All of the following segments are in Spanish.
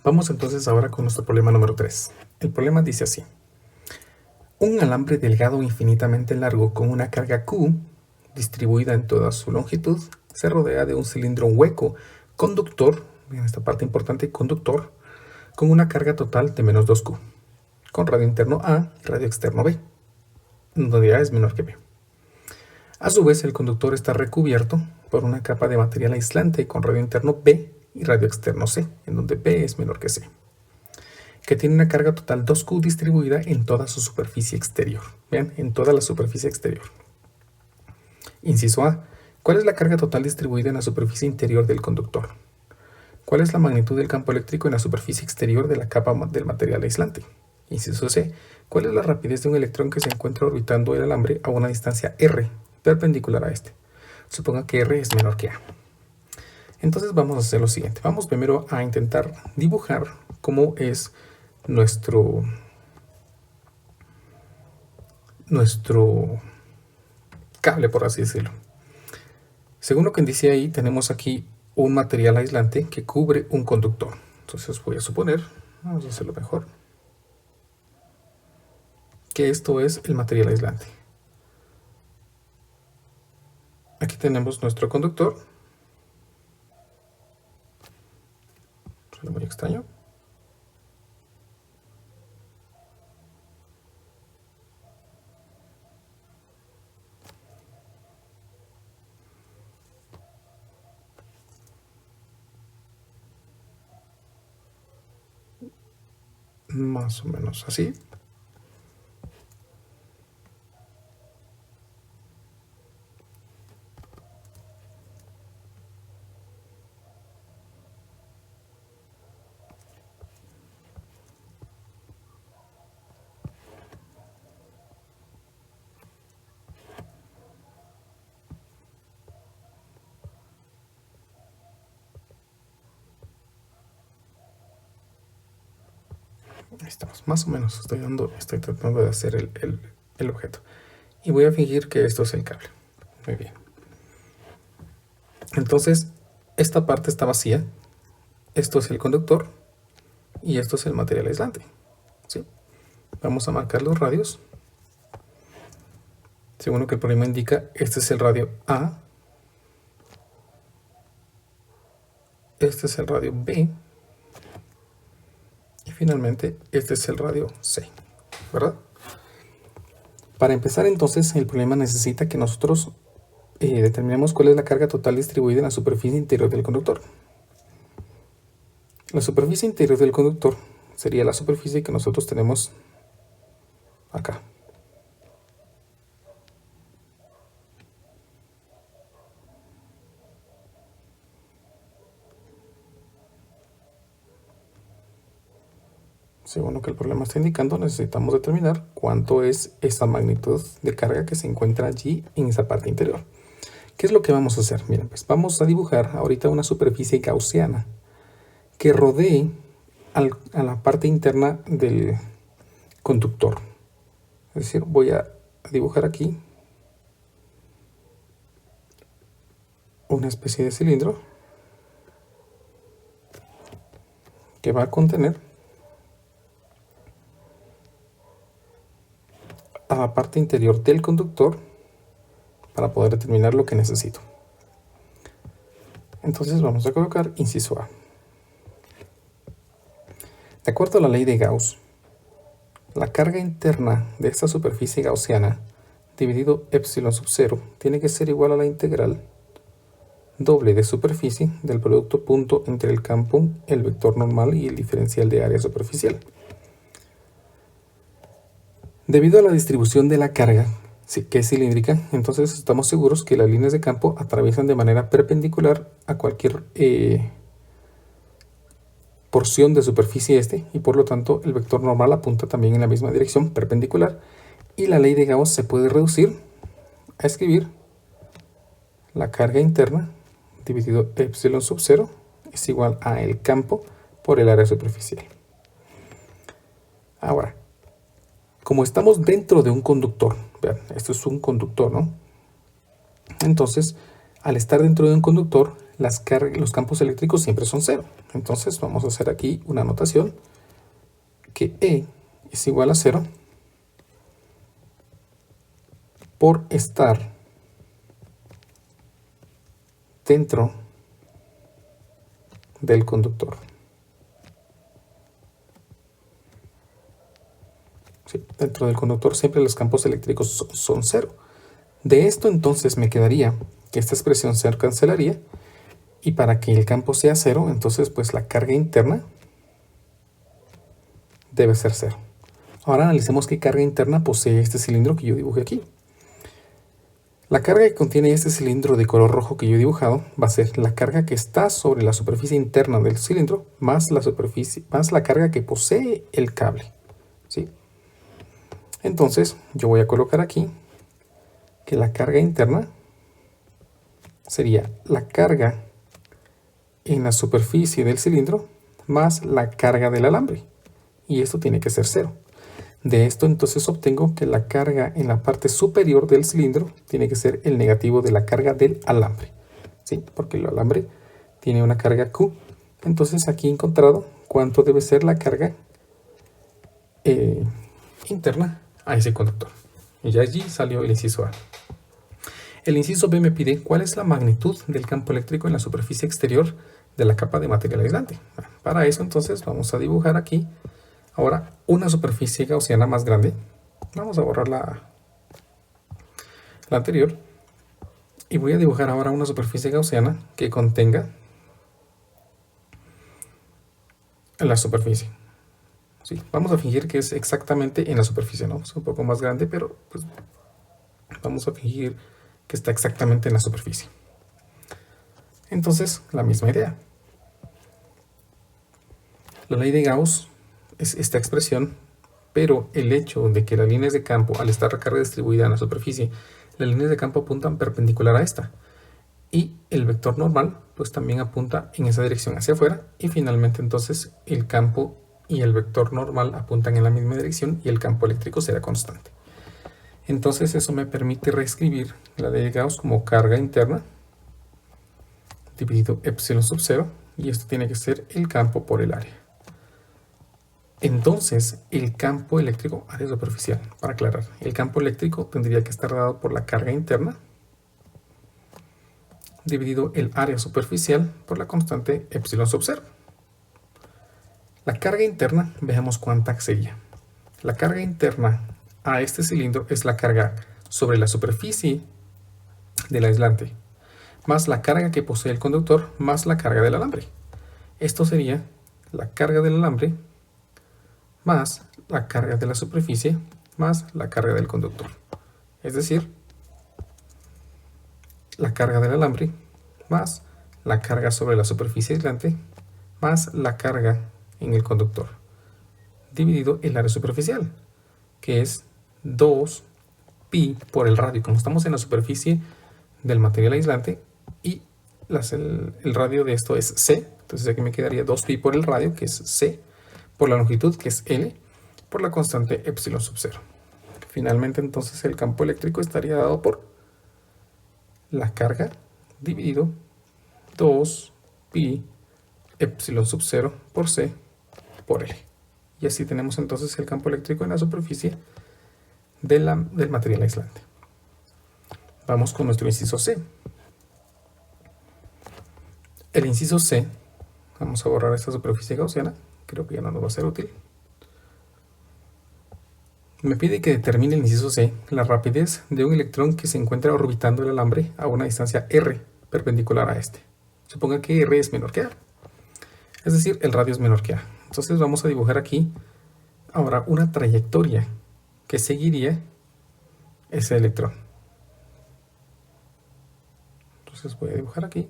Vamos entonces ahora con nuestro problema número 3. El problema dice así. Un alambre delgado infinitamente largo con una carga Q distribuida en toda su longitud se rodea de un cilindro hueco conductor, en esta parte importante, conductor, con una carga total de menos 2Q, con radio interno A y radio externo B, donde A es menor que B. A su vez, el conductor está recubierto por una capa de material aislante con radio interno B y radio externo C, en donde B es menor que C, que tiene una carga total 2Q distribuida en toda su superficie exterior. Vean, en toda la superficie exterior. Inciso A. ¿Cuál es la carga total distribuida en la superficie interior del conductor? ¿Cuál es la magnitud del campo eléctrico en la superficie exterior de la capa del material aislante? Inciso C. ¿Cuál es la rapidez de un electrón que se encuentra orbitando el alambre a una distancia r, perpendicular a este? Suponga que r es menor que a. Entonces vamos a hacer lo siguiente. Vamos primero a intentar dibujar cómo es nuestro cable, por así decirlo. Según lo que dice ahí, tenemos aquí un material aislante que cubre un conductor. Entonces voy a suponer, vamos a hacerlo mejor, que esto es el material aislante. Aquí tenemos nuestro conductor. Suena muy extraño. Más o menos así. Ahí estamos, más o menos estoy tratando de hacer el objeto. Y voy a fingir que esto es el cable. Muy bien. Entonces, esta parte está vacía. Esto es el conductor y esto es el material aislante. ¿Sí? Vamos a marcar los radios. Según lo que el problema indica, este es el radio A. Este es el radio B. Y finalmente, este es el radio C. ¿Verdad? Para empezar entonces, el problema necesita que nosotros determinemos cuál es la carga total distribuida en la superficie interior del conductor. La superficie interior del conductor sería la superficie que nosotros tenemos acá. Según lo que el problema está indicando, necesitamos determinar cuánto es esa magnitud de carga que se encuentra allí en esa parte interior. ¿Qué es lo que vamos a hacer? Miren, pues vamos a dibujar ahorita una superficie gaussiana que rodee a la parte interna del conductor. Es decir, voy a dibujar aquí una especie de cilindro que va a contener a la parte interior del conductor para poder determinar lo que necesito. Entonces vamos a colocar inciso A. De acuerdo a la ley de Gauss, la carga interna de esta superficie gaussiana dividido epsilon sub 0 tiene que ser igual a la integral doble de superficie del producto punto entre el campo, el vector normal y el diferencial de área superficial. Debido a la distribución de la carga, que es cilíndrica, entonces estamos seguros que las líneas de campo atraviesan de manera perpendicular a cualquier porción de superficie y por lo tanto el vector normal apunta también en la misma dirección perpendicular, y la ley de Gauss se puede reducir a escribir la carga interna dividido epsilon sub 0 es igual a el campo por el área superficial. Ahora, como estamos dentro de un conductor, esto es un conductor, ¿no? Entonces, al estar dentro de un conductor, los campos eléctricos siempre son cero. Entonces vamos a hacer aquí una anotación que E es igual a 0 por estar dentro del conductor. Sí, dentro del conductor siempre los campos eléctricos son cero. De esto entonces me quedaría que esta expresión se cancelaría, y para que el campo sea cero, entonces pues la carga interna debe ser cero. Ahora analicemos qué carga interna posee este cilindro que yo dibujé aquí. La carga que contiene este cilindro de color rojo que yo he dibujado va a ser la carga que está sobre la superficie interna del cilindro más la carga que posee el cable, ¿sí? Entonces yo voy a colocar aquí que la carga interna sería la carga en la superficie del cilindro más la carga del alambre, y esto tiene que ser cero. De esto entonces obtengo que la carga en la parte superior del cilindro tiene que ser el negativo de la carga del alambre, ¿sí? Porque el alambre tiene una carga Q. Entonces aquí he encontrado cuánto debe ser la carga interna a ese conductor. Y ya allí salió el inciso A. El inciso B me pide cuál es la magnitud del campo eléctrico en la superficie exterior de la capa de material aislante. Para eso entonces vamos a dibujar aquí ahora una superficie gaussiana más grande. Vamos a borrar la anterior. Y voy a dibujar ahora una superficie gaussiana que contenga la superficie. Sí, vamos a fingir que es exactamente en la superficie, ¿no? Es un poco más grande, pero pues vamos a fingir que está exactamente en la superficie. Entonces, la misma idea. La ley de Gauss es esta expresión, pero el hecho de que las líneas de campo, al estar la carga distribuida en la superficie, las líneas de campo apuntan perpendicular a esta, y el vector normal pues también apunta en esa dirección hacia afuera, y finalmente entonces el campo y el vector normal apuntan en la misma dirección y el campo eléctrico será constante. Entonces eso me permite reescribir la ley de Gauss como carga interna dividido epsilon sub 0, y esto tiene que ser el campo por el área. Entonces, el campo eléctrico, área superficial, para aclarar, el campo eléctrico tendría que estar dado por la carga interna dividido el área superficial por la constante epsilon sub 0. La carga interna, veamos cuánta sería. La carga interna a este cilindro es la carga sobre la superficie del aislante, más la carga que posee el conductor, más la carga del alambre. Esto sería la carga del alambre más la carga de la superficie más la carga del conductor. Es decir, la carga del alambre más la carga sobre la superficie aislante más la carga en el conductor, dividido el área superficial, que es 2pi por el radio. Como estamos en la superficie del material aislante y el radio de esto es c, entonces aquí me quedaría 2pi por el radio, que es c, por la longitud, que es L, por la constante epsilon sub 0. Finalmente, entonces, el campo eléctrico estaría dado por la carga dividido 2pi epsilon sub 0 por C por L. Y así tenemos entonces el campo eléctrico en la superficie del material aislante. Vamos con nuestro inciso C. El inciso C, vamos a borrar esta superficie gaussiana, creo que ya no nos va a ser útil. Me pide que determine el inciso C la rapidez de un electrón que se encuentra orbitando el alambre a una distancia r perpendicular a este. Suponga que r es menor que a, es decir, el radio es menor que a. Entonces vamos a dibujar aquí ahora una trayectoria que seguiría ese electrón. Entonces voy a dibujar aquí.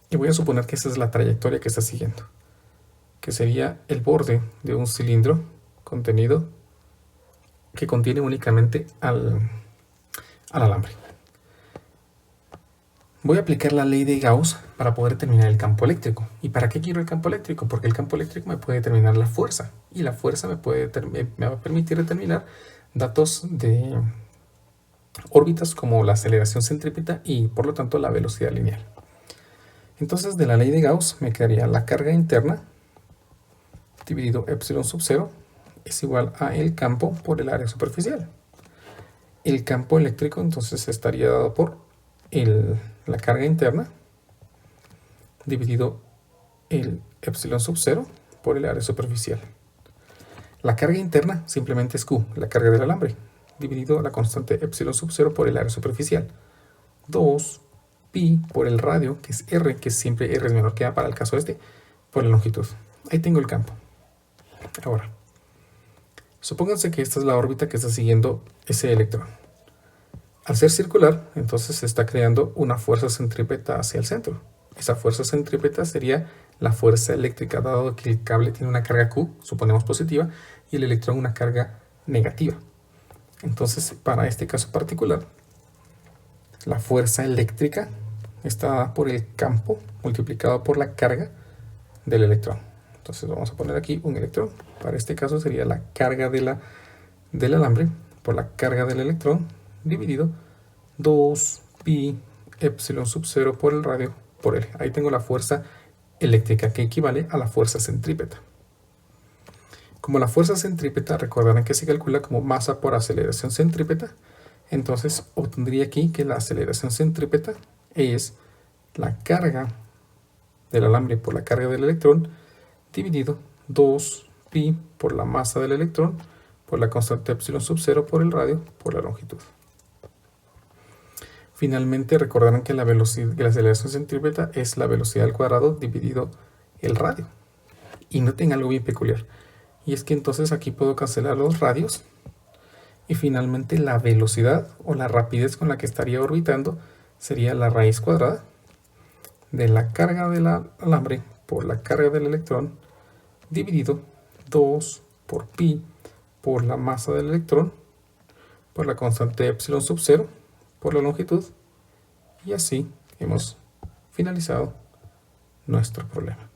Y voy a suponer que esa es la trayectoria que está siguiendo, que sería el borde de un cilindro contenido que contiene únicamente al alambre. Voy a aplicar la ley de Gauss para poder determinar el campo eléctrico. ¿Y para qué quiero el campo eléctrico? Porque el campo eléctrico me puede determinar la fuerza, y la fuerza me va a permitir determinar datos de órbitas como la aceleración centrípeta y por lo tanto la velocidad lineal. Entonces de la ley de Gauss me quedaría la carga interna dividido epsilon sub 0 es igual a el campo por el área superficial. El campo eléctrico entonces estaría dado por la carga interna dividido el epsilon sub 0 por el área superficial. La carga interna simplemente es Q, la carga del alambre, dividido la constante epsilon sub 0 por el área superficial. 2 pi por el radio, que es R, que siempre R es menor que A para el caso este, por la longitud. Ahí tengo el campo. Ahora, supónganse que esta es la órbita que está siguiendo ese electrón. Al ser circular, entonces se está creando una fuerza centrípeta hacia el centro. Esa fuerza centrípeta sería la fuerza eléctrica, dado que el cable tiene una carga Q, suponemos positiva, y el electrón una carga negativa. Entonces, para este caso particular, la fuerza eléctrica está dada por el campo multiplicado por la carga del electrón. Entonces vamos a poner aquí un electrón. Para este caso sería la carga del alambre por la carga del electrón dividido 2 pi epsilon sub 0 por el radio por L. Ahí tengo la fuerza eléctrica que equivale a la fuerza centrípeta. Como la fuerza centrípeta recordarán que se calcula como masa por aceleración centrípeta, entonces obtendría aquí que la aceleración centrípeta es la carga del alambre por la carga del electrón dividido 2 pi por la masa del electrón por la constante epsilon sub 0 por el radio por la longitud. Finalmente recordarán que la aceleración centrípeta es la velocidad al cuadrado dividido el radio. Y noten algo bien peculiar, y es que entonces aquí puedo cancelar los radios y finalmente la velocidad o la rapidez con la que estaría orbitando sería la raíz cuadrada de la carga del alambre por la carga del electrón dividido 2 por pi por la masa del electrón por la constante epsilon sub 0 por la longitud, y así hemos finalizado nuestro problema.